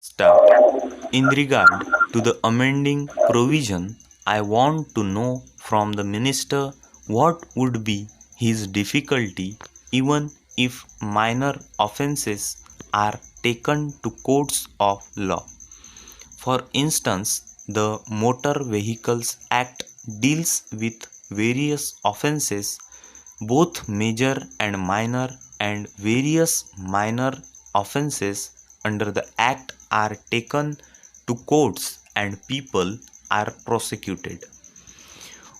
Start. In regard to the amending provision, I want to know from the minister what would be his difficulty even if minor offences are taken to courts of law. For instance, the Motor Vehicles Act deals with various offences, both major and minor, and various minor offences under the Act are taken to courts and people are prosecuted.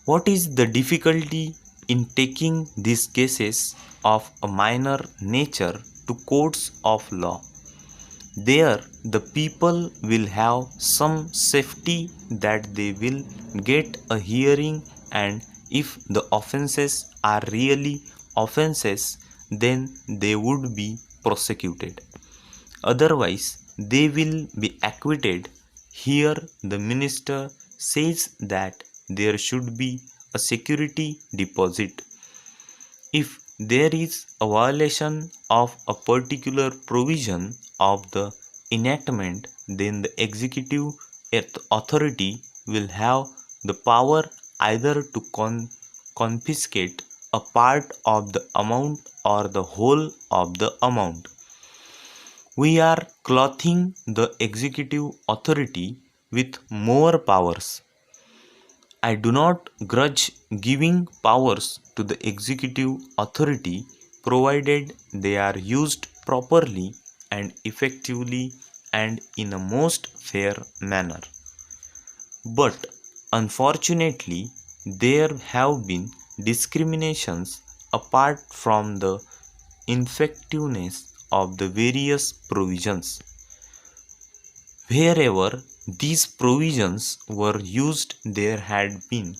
What is the difficulty in taking these cases of a minor nature to courts of law? There, the people will have some safety that they will get a hearing, and if the offences are really offences, then they would be prosecuted. Otherwise, they will be acquitted. Here, the minister says that there should be a security deposit. If there is a violation of a particular provision of the enactment, then the executive authority will have the power either to confiscate a part of the amount or the whole of the amount. We are clothing the executive authority with more powers. I do not grudge giving powers to the executive authority provided they are used properly and effectively and in a most fair manner. But unfortunately, there have been discriminations apart from the effectiveness of the various provisions. Wherever these provisions were used, there had been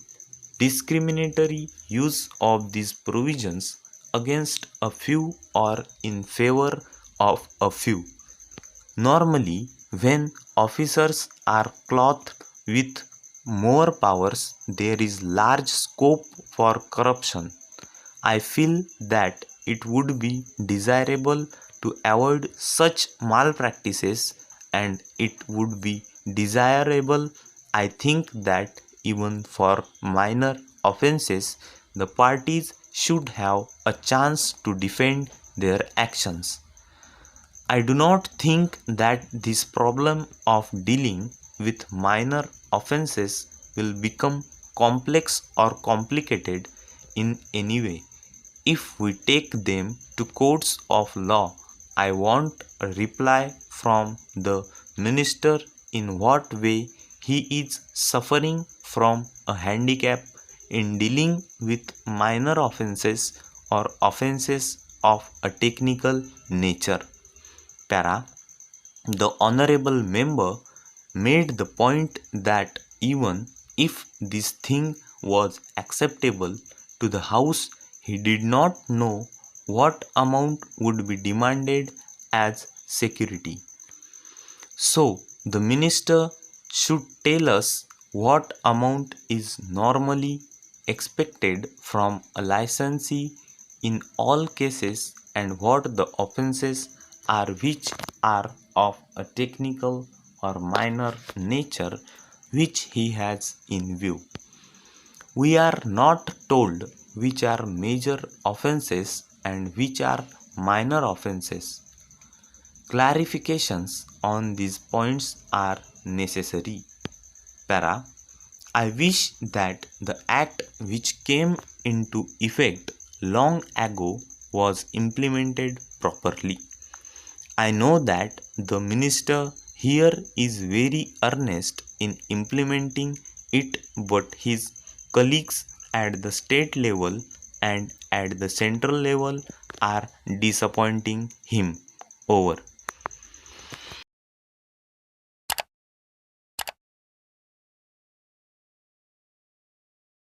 discriminatory use of these provisions against a few or in favor of a few. Normally, when officers are clothed with more powers, there is large scope for corruption. I feel that it would be desirable to avoid such malpractices, and it would be desirable, I think, that even for minor offences, the parties should have a chance to defend their actions. I do not think that this problem of dealing with minor offences will become complex or complicated in any way. If we take them to courts of law, I want a reply from the minister in what way he is suffering from a handicap in dealing with minor offences or offences of a technical nature. Para. The honorable member made the point that even if this thing was acceptable to the House, he did not know what amount would be demanded as security. So, the minister should tell us what amount is normally expected from a licensee in all cases and what the offences are which are of a technical or minor nature which he has in view. We are not told which are major offences and which are minor offences. Clarifications on these points are necessary. Para. I wish that the act which came into effect long ago was implemented properly. I know that the minister here is very earnest in implementing it, but his colleagues at the state level and at the central level are disappointing him. Over.